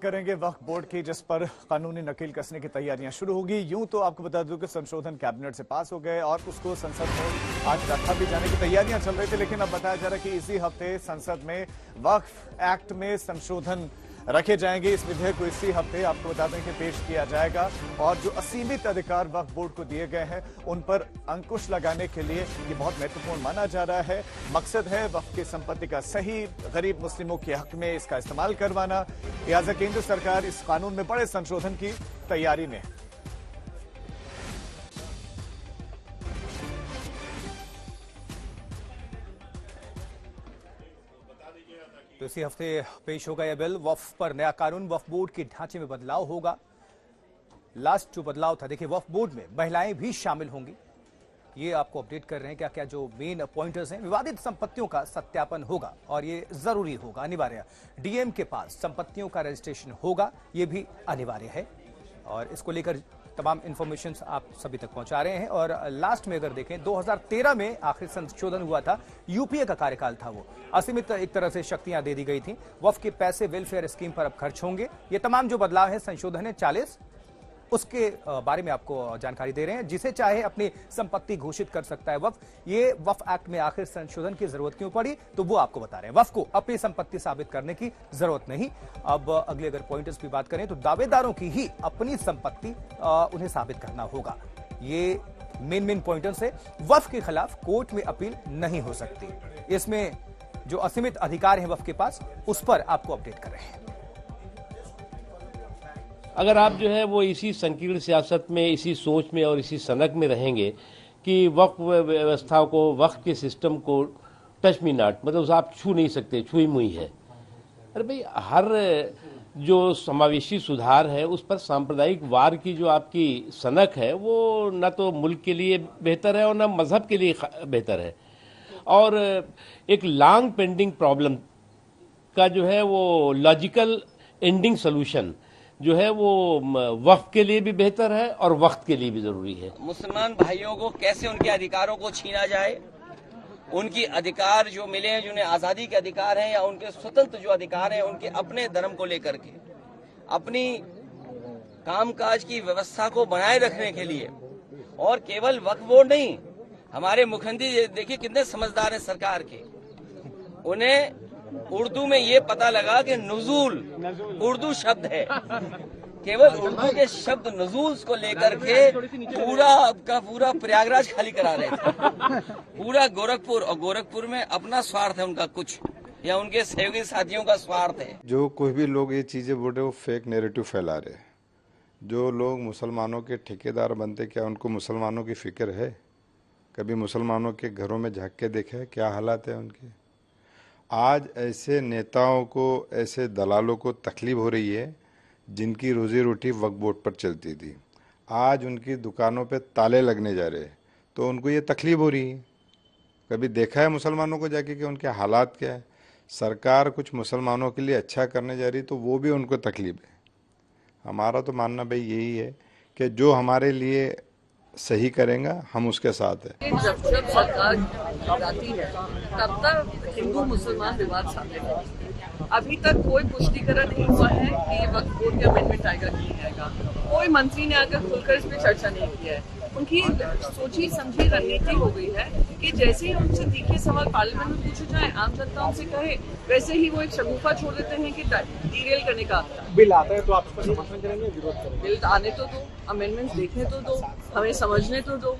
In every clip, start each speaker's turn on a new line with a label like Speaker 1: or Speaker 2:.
Speaker 1: करेंगे वक्फ बोर्ड की, जिस पर कानूनी नकेल कसने की तैयारियां शुरू होगी। यूं तो आपको बता दूं कि संशोधन कैबिनेट से पास हो गए और उसको संसद में आज रखा भी जाने की तैयारियां चल रही थी, लेकिन अब बताया जा रहा है कि इसी हफ्ते संसद में वक्फ एक्ट में संशोधन रखे जाएंगे। इस विधेयक को इसी हफ्ते आपको बता दें कि पेश किया जाएगा और जो असीमित अधिकार वक्फ बोर्ड को दिए गए हैं उन पर अंकुश लगाने के लिए ये बहुत महत्वपूर्ण माना जा रहा है। मकसद है वक्फ की संपत्ति का सही गरीब मुस्लिमों के हक में इसका इस्तेमाल करवाना। लिहाजा केंद्र सरकार इस कानून में बड़े संशोधन की तैयारी में है। तो इसी हफ्ते पेश होगा यह बिल। वक्फ पर नया कानून, वक्फ बोर्ड के ढांचे में बदलाव होगा। लास्ट जो बदलाव था, देखिए वक्फ बोर्ड में महिलाएं भी शामिल होंगी। ये आपको अपडेट कर रहे हैं क्या क्या जो मेन पॉइंटर्स हैं। विवादित संपत्तियों का सत्यापन होगा और ये जरूरी होगा, अनिवार्य। डीएम के पास संपत्तियों का रजिस्ट्रेशन होगा, ये भी अनिवार्य है और इसको लेकर तमाम इंफॉर्मेशन आप सभी तक पहुंचा रहे हैं। और लास्ट में अगर देखें 2013 में आखिर संशोधन हुआ था, यूपीए का कार्यकाल था, वो असीमित एक तरह से शक्तियां दे दी गई थी। वक्फ के पैसे वेलफेयर स्कीम पर अब खर्च होंगे। ये तमाम जो बदलाव है, संशोधन है 40, उसके बारे में आपको जानकारी दे रहे हैं। जिसे चाहे अपनी संपत्ति घोषित कर सकता है वक्फ। ये वक्फ एक्ट में आखिर संशोधन की जरूरत क्यों पड़ी, तो वो आपको बता रहे हैं। वक्फ को अपनी संपत्ति साबित करने की जरूरत नहीं। अब अगले अगर पॉइंटर्स की बात करें तो दावेदारों की ही अपनी संपत्ति उन्हें साबित करना होगा। ये मेन पॉइंटर्स है। वक्फ के खिलाफ कोर्ट में अपील नहीं हो सकती। इसमें जो असीमित अधिकार है वक्फ के पास, उस पर आपको अपडेट कर रहे हैं।
Speaker 2: अगर आप जो है वो इसी संकीर्ण सियासत में, इसी सोच में और इसी सनक में रहेंगे कि वक्फ व्यवस्था को, वक्फ के सिस्टम को टच मी नॉट, मतलब आप छू नहीं सकते, छुई मुई है। अरे भाई, हर जो समावेशी सुधार है उस पर सांप्रदायिक वार की जो आपकी सनक है वो न तो मुल्क के लिए बेहतर है और न मजहब के लिए बेहतर है। और एक लॉन्ग पेंडिंग प्रॉब्लम का जो है वो लॉजिकल एंडिंग सोल्यूशन जो है वो वक्त के लिए भी बेहतर है और वक्त के लिए भी जरूरी है।
Speaker 3: मुसलमान भाइयों को कैसे उनके अधिकारों को छीना जाए, उनकी अधिकार जो मिले हैं, जिन्हें आजादी के अधिकार हैं या उनके स्वतंत्र जो अधिकार हैं, उनके अपने धर्म को लेकर के अपनी कामकाज की व्यवस्था को बनाए रखने के लिए। और केवल वक्फ बोर्ड नहीं, हमारे मुख्यमंत्री देखिए कितने समझदार हैं सरकार के। उन्हें उर्दू में ये पता लगा कि नुजूल उर्दू शब्द है, केवल उर्दू के शब्द नुजूल को लेकर के पूरा प्रयागराज खाली करा रहे थे, पूरा गोरखपुर। और गोरखपुर में अपना स्वार्थ है उनका कुछ, या उनके सहयोगी साथियों का स्वार्थ है।
Speaker 4: जो कोई भी लोग ये चीजें बोल रहे, वो फेक नैरेटिव फैला रहे। जो लोग मुसलमानों के ठेकेदार बनते, क्या उनको मुसलमानों की फिक्र है? कभी मुसलमानों के घरों में झांक के देखे क्या हालात है उनके? आज ऐसे नेताओं को, ऐसे दलालों को तकलीफ हो रही है जिनकी रोजी रोटी वक्फ बोर्ड पर चलती थी। आज उनकी दुकानों पे ताले लगने जा रहे हैं तो उनको ये तकलीफ हो रही है। कभी देखा है मुसलमानों को जाके कि उनके हालात क्या है? सरकार कुछ मुसलमानों के लिए अच्छा करने जा रही तो वो भी उनको तकलीफ है। हमारा तो मानना भाई यही है कि जो हमारे लिए सही करेगा हम उसके साथ हैं।
Speaker 5: जब जब सरकार जाती है तब तक हिंदू मुसलमान विवाद सामने है। अभी तक कोई पुष्टिकरण नहीं हुआ है कि ये वक्फ बोर्ड के अमेंडमेंट आएगा कि नहीं आएगा। कोई मंत्री ने आकर खुलकर इस पर चर्चा नहीं किया है। उनकी सोची समझी रणनीति हो गई है कि जैसे ही उनसे तीखे सवाल पार्लियामेंट में पूछे जाए, आम जनता उनसे कहे, वैसे ही वो एक शगुफा छोड़ देते हैं कि डीरेल करने का
Speaker 6: बिल आता है तो आप उसका समर्थन करेंगे, विरोध करेंगे?
Speaker 5: बिल आने तो दो, अमेंडमेंट्स देखने तो दो, हमें समझने तो दो।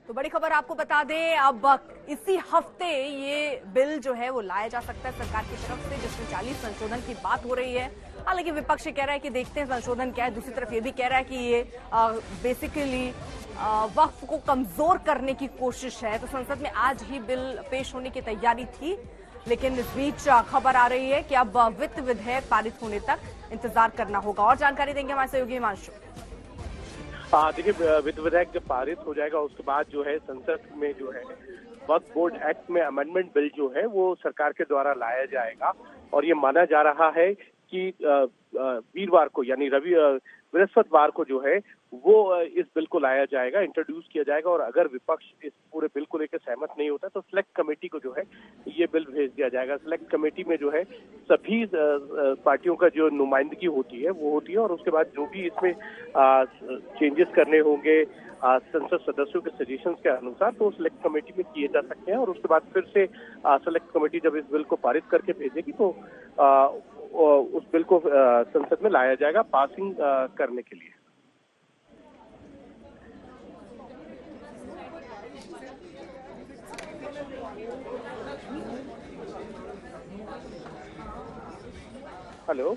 Speaker 7: तो बड़ी खबर आपको बता दें, अब इसी हफ्ते ये बिल जो है वो लाया जा सकता है सरकार की तरफ से, जिसमें 40 संशोधन की बात हो रही है। हालांकि विपक्ष कह रहा है कि देखते हैं संशोधन क्या है। दूसरी तरफ ये भी कह रहा है कि ये बेसिकली वक्फ को कमजोर करने की कोशिश है। तो संसद में आज ही बिल पेश होने की तैयारी थी, लेकिन इस बीच खबर आ रही है कि अब वित्त विधेयक पारित होने तक इंतजार करना होगा। और जानकारी देंगे हमारे सहयोगी हिमांशु।
Speaker 6: देखिए, वित्त विधेयक जब पारित हो जाएगा उसके बाद जो है संसद में जो है वक्फ बोर्ड एक्ट में अमेंडमेंट बिल जो है वो सरकार के द्वारा लाया जाएगा। और ये माना जा रहा है कि वीरवार को यानी बृहस्पतिवार को जो है वो इस बिल को लाया जाएगा, इंट्रोड्यूस किया जाएगा। और अगर विपक्ष इस पूरे बिल को लेकर सहमत नहीं होता तो सिलेक्ट कमेटी को जो है ये बिल भेज दिया जाएगा। सिलेक्ट कमेटी में जो है सभी पार्टियों का जो नुमाइंदगी होती है वो होती है, और उसके बाद जो भी इसमें चेंजेस करने होंगे संसद सदस्यों के सजेशंस के अनुसार तो सिलेक्ट कमेटी में किए जा सकते हैं। और उसके बाद फिर से सिलेक्ट कमेटी जब इस बिल को पारित करके भेजेगी तो उस बिल को संसद में लाया जाएगा पासिंग करने के लिए। हेलो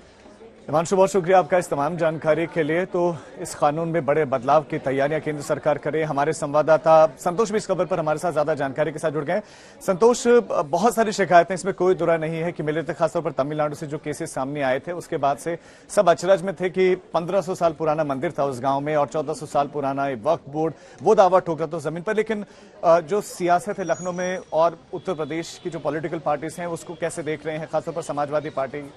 Speaker 1: हिमांशु, बहुत शुक्रिया आपका इस तमाम जानकारी के लिए। तो इस कानून में बड़े बदलाव की तैयारियां केंद्र सरकार करे। हमारे संवाददाता संतोष भी इस खबर पर हमारे साथ ज्यादा जानकारी के साथ जुड़ गए। संतोष, बहुत सारी शिकायतें, इसमें कोई दुरा नहीं है कि मिले थे, खासतौर पर तमिलनाडु से जो केसेस सामने आए थे उसके बाद से सब अचरज में थे कि 1500 साल पुराना मंदिर था उस गांव में और 1400 साल पुराना वक्फ बोर्ड, वो दावा ठोक रहा था जमीन पर। लेकिन जो सियासत है लखनऊ में और उत्तर प्रदेश की जो पॉलिटिकल पार्टीज हैं उसको कैसे देख रहे हैं, खासतौर पर समाजवादी पार्टी?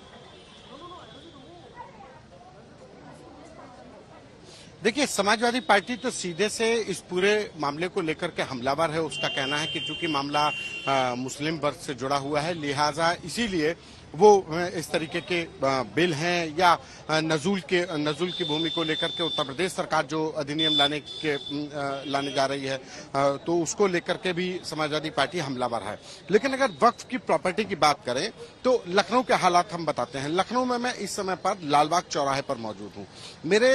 Speaker 8: देखिए, समाजवादी पार्टी तो सीधे से इस पूरे मामले को लेकर के हमलावर है। उसका कहना है कि चूंकि मामला मुस्लिम वर्ग से जुड़ा हुआ है लिहाजा इसीलिए वो इस तरीके के बिल हैं या नजूल की भूमि को लेकर के उत्तर प्रदेश सरकार जो अधिनियम लाने जा रही है तो उसको लेकर के भी समाजवादी पार्टी हमलावर है। लेकिन अगर वक्फ की प्रॉपर्टी की बात करें तो लखनऊ के हालात हम बताते हैं। लखनऊ में मैं इस समय पर लालबाग चौराहे पर मौजूद हूँ। मेरे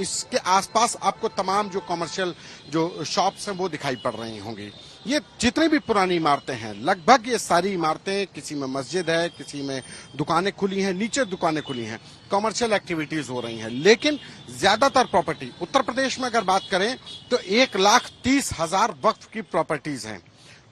Speaker 8: इसके आसपास आपको तमाम जो कमर्शियल जो शॉप्स हैं वो दिखाई पड़ रही होंगी। ये जितनी भी पुरानी इमारतें हैं लगभग ये सारी इमारतें, किसी में मस्जिद है, किसी में दुकानें खुली हैं, नीचे दुकानें खुली हैं, कमर्शियल एक्टिविटीज हो रही हैं। लेकिन ज्यादातर प्रॉपर्टी उत्तर प्रदेश में अगर बात करें तो 1,30,000 वक्फ की प्रॉपर्टीज हैं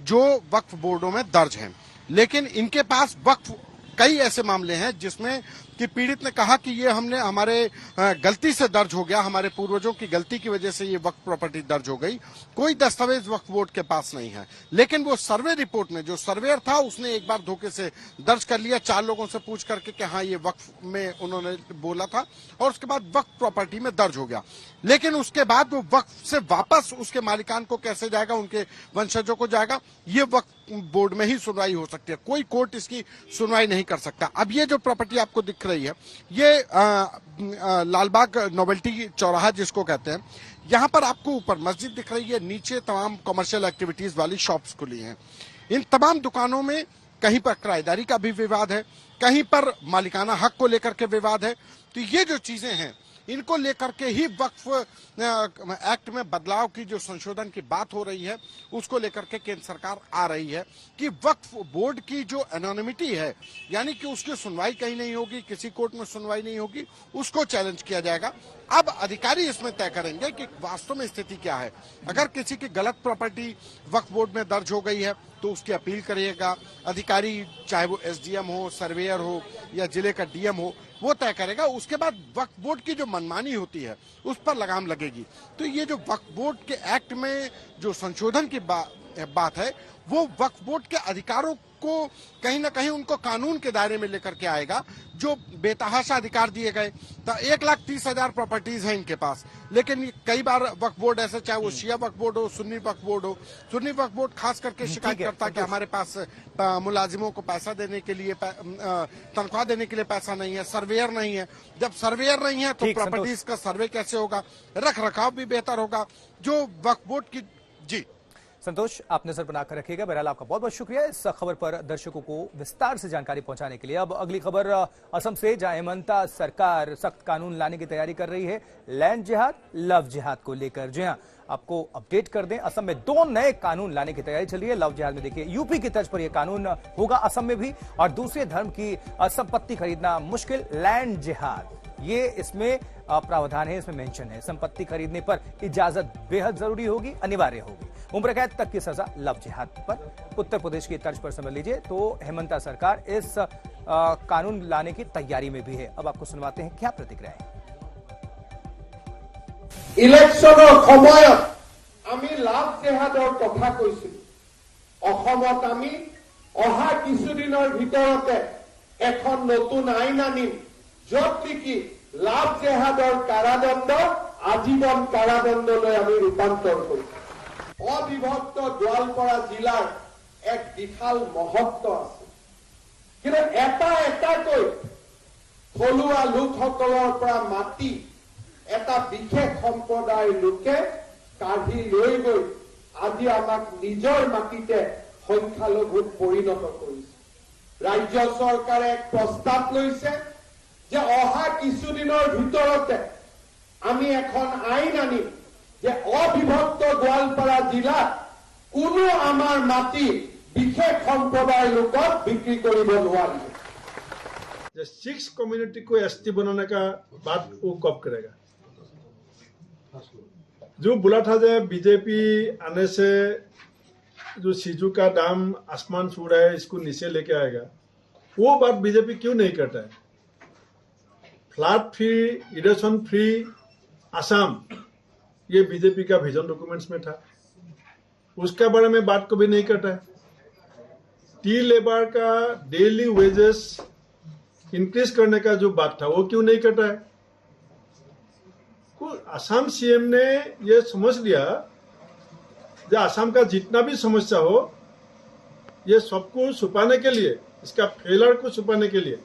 Speaker 8: जो वक्फ बोर्डों में दर्ज हैं। लेकिन इनके पास वक्फ कई ऐसे मामले हैं जिसमें कि पीड़ित ने कहा कि ये हमने हमारे गलती से दर्ज हो गया, हमारे पूर्वजों की गलती की वजह से ये वक्फ प्रॉपर्टी दर्ज हो गई, कोई दस्तावेज वक्फ बोर्ड के पास नहीं है। लेकिन वो सर्वे रिपोर्ट में जो सर्वेयर था उसने एक बार धोखे से दर्ज कर लिया 4 लोगों से पूछ करके कि हाँ ये वक्फ में उन्होंने बोला था, और उसके बाद वक्फ प्रॉपर्टी में दर्ज हो गया। लेकिन उसके बाद वो वक्फ से वापस उसके मालिकान को कैसे जाएगा, उनके वंशजों को जाएगा, ये वक्फ बोर्ड में ही सुनवाई हो सकती है, कोई कोर्ट इसकी सुनवाई नहीं कर सकता। अब ये जो प्रॉपर्टी आपको दिख रही है ये लालबाग नोवेल्टी चौराहा जिसको कहते हैं, यहां पर आपको ऊपर मस्जिद दिख रही है, नीचे तमाम कमर्शियल एक्टिविटीज वाली शॉप्स खुली हैं। इन तमाम दुकानों में कहीं पर किराएदारी का भी विवाद है, कहीं पर मालिकाना हक को लेकर के विवाद है। तो ये जो चीजें हैं इनको लेकर के ही वक्फ एक्ट में बदलाव की जो संशोधन की बात हो रही है उसको लेकर के केंद्र सरकार आ रही है कि वक्फ बोर्ड की जो एनोनिमिटी है, यानी कि उसकी सुनवाई कहीं नहीं होगी, किसी कोर्ट में सुनवाई नहीं होगी, उसको चैलेंज किया जाएगा। अब अधिकारी इसमें तय करेंगे कि वास्तव में स्थिति क्या है। अगर किसी की गलत प्रॉपर्टी वक्फ बोर्ड में दर्ज हो गई है तो उसकी अपील करिएगा अधिकारी, चाहे वो एसडीएम हो, सर्वेयर हो या जिले का डीएम हो, वो तय करेगा। उसके बाद वक्फ बोर्ड की जो मनमानी होती है उस पर लगाम लगेगी। तो ये जो वक्फ बोर्ड के एक्ट में जो संशोधन की बात है वो वक्फ बोर्ड के अधिकारों को कहीं ना कहीं उनको कानून के दायरे में लेकर के आएगा। जो बेतहाशा अधिकार दिए गए, तो 1,30,000 प्रॉपर्टीज हैं इनके पास, लेकिन कई बार वक्फ बोर्ड ऐसे, चाहे वो शिया वक्फ बोर्ड हो, सुन्नी वक्फ बोर्ड हो, सुन्नी वक्फ बोर्ड खास करके शिकायत करता है कि हमारे पास मुलाजिमों को पैसा देने के लिए, तनख्वाह देने के लिए पैसा नहीं है, सर्वेयर नहीं है। जब सर्वेयर नहीं है तो प्रॉपर्टीज का सर्वे कैसे होगा, रख रखाव भी बेहतर होगा। जो वक्फ बोर्ड की जी
Speaker 1: संतोष, आप नजर बनाकर रखिएगा। बहरहाल आपका बहुत बहुत शुक्रिया इस खबर पर दर्शकों को विस्तार से जानकारी पहुंचाने के लिए। अब अगली खबर असम से, जहां हेमंता सरकार सख्त कानून लाने की तैयारी कर रही है लैंड जिहाद, लव जिहाद को लेकर। जी हां, आपको अपडेट कर दें, असम में 2 नए कानून लाने की तैयारी चल रही है। लव जिहाद में देखिए यूपी की तर्ज पर यह कानून होगा असम में भी, और दूसरे धर्म की संपत्ति खरीदना मुश्किल, लैंड जिहाद, ये इसमें प्रावधान है, इसमें मेंशन है। संपत्ति खरीदने पर इजाजत बेहद जरूरी होगी, अनिवार्य होगी। उम्र कैद तक की सजा लव जिहाद पर। उत्तर प्रदेश की तर्ज पर समझ लीजिए तो हेमंता सरकार इस कानून लाने की तैयारी में भी है। अब आपको सुनवाते हैं क्या प्रतिक्रिया है।
Speaker 9: ইলেকশনৰ সময়ত আমি লাভ জেহাদৰ কথা কৈছিলো। অসমত আমি অহা কিছুদিনৰ ভিতৰতে এখন নতুন আইন আনিম য'ত নেকি লাভ জেহাদৰ কাৰাদণ্ড আজীৱন কাৰাদণ্ডলৈ আমি ৰূপান্তৰ কৰিম। অবিভক্ত গোৱালপাৰা জিলাৰ এক বিশাল মহত্ব আছে, কিন্তু এটা এটাকৈ থলুৱা লোকসকলৰ পৰা মাটি এটা বিশেষ সম্প্ৰদায়ৰ লোকে কাঢ়ি লৈ গৈ আজি আমাক নিজৰ মাটিতে সংখ্যালঘুত পৰিণত কৰিছে। ৰাজ্য চৰকাৰে এক প্ৰস্তাৱ লৈছে যে অহা কিছুদিনৰ ভিতৰতে আমি এখন আইন আনিম যে অবিভক্ত গোৱালপাৰা জিলাত কোনো আমাৰ মাটি বিশেষ সম্প্ৰদায়ৰ লোকক বিক্ৰী কৰিব নোৱাৰিব।
Speaker 10: सिक्स कम्युनिटी को एसटी बनाने का बात वो कब करेगा? जो बोला था जो बीजेपी आने से जो सीजू का दाम आसमान छू रहा है इसको नीचे लेके आएगा, वो बात बीजेपी क्यों नहीं करता है? फ्लड फ्री, इरेशन फ्री आसाम, ये बीजेपी का विजन डॉक्यूमेंट्स में था, उसके बारे में बात कभी नहीं करता है। टी लेबर का डेली वेजेस इंक्रीज करने का जो बात था वो क्यों नहीं करता है? असम सीएम ने ये समझ लिया जो असम का जितना भी समस्या हो ये सबको छुपाने के लिए, इसका फेलर को छुपाने के लिए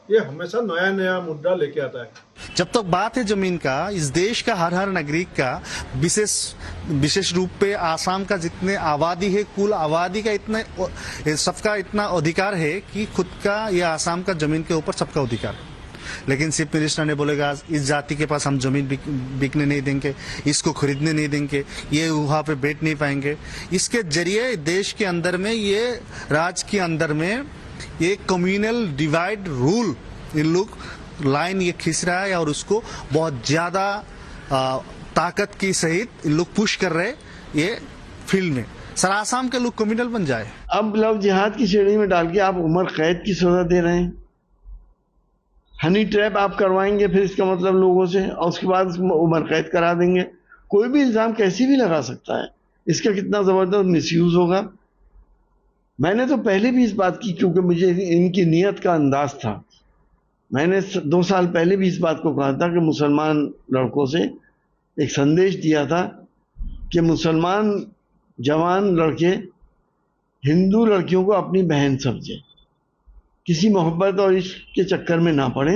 Speaker 10: ये हमेशा नया नया मुद्दा लेके आता है।
Speaker 11: जब तक बात है जमीन का, इस देश का हर नागरिक का विशेष रूप पे आसाम का जितने आबादी है, कुल आबादी का इतना सबका इतना अधिकार है कि खुद का या आसाम का जमीन के ऊपर सबका अधिकार है। लेकिन चीफ मिनिस्टर ने बोलेगा इस जाति के पास हम जमीन बिकने नहीं देंगे, इसको खरीदने नहीं देंगे, ये वहां पे बैठ नहीं पाएंगे। इसके जरिए देश के अंदर में, ये राज्य के अंदर में ये कम्युनल डिवाइड रूल इन लोग लाइन ये खींच रहा है और उसको बहुत ज्यादा ताकत की सहित इन लोग पुश कर रहे ये फील्ड में। सर आसाम के लोग कम्युनल बन जाए।
Speaker 12: अब लव जिहाद की श्रेणी में डाल के आप उम्र कैद की सजा दे रहे हैं। हनी ट्रैप आप करवाएंगे फिर इसका मतलब लोगों से, और उसके बाद उम्र कैद करा देंगे। कोई भी इल्जाम कैसे भी लगा सकता है, इसका कितना जबरदस्त मिसयूज होगा। मैंने तो पहले भी इस बात की, क्योंकि मुझे इनकी नीयत का अंदाज था। मैंने 2 साल पहले भी इस बात को कहा था कि मुसलमान लड़कों से एक संदेश दिया था कि मुसलमान जवान लड़के हिंदू लड़कियों को अपनी बहन समझे, किसी मोहब्बत और इश्क के चक्कर में ना पड़े।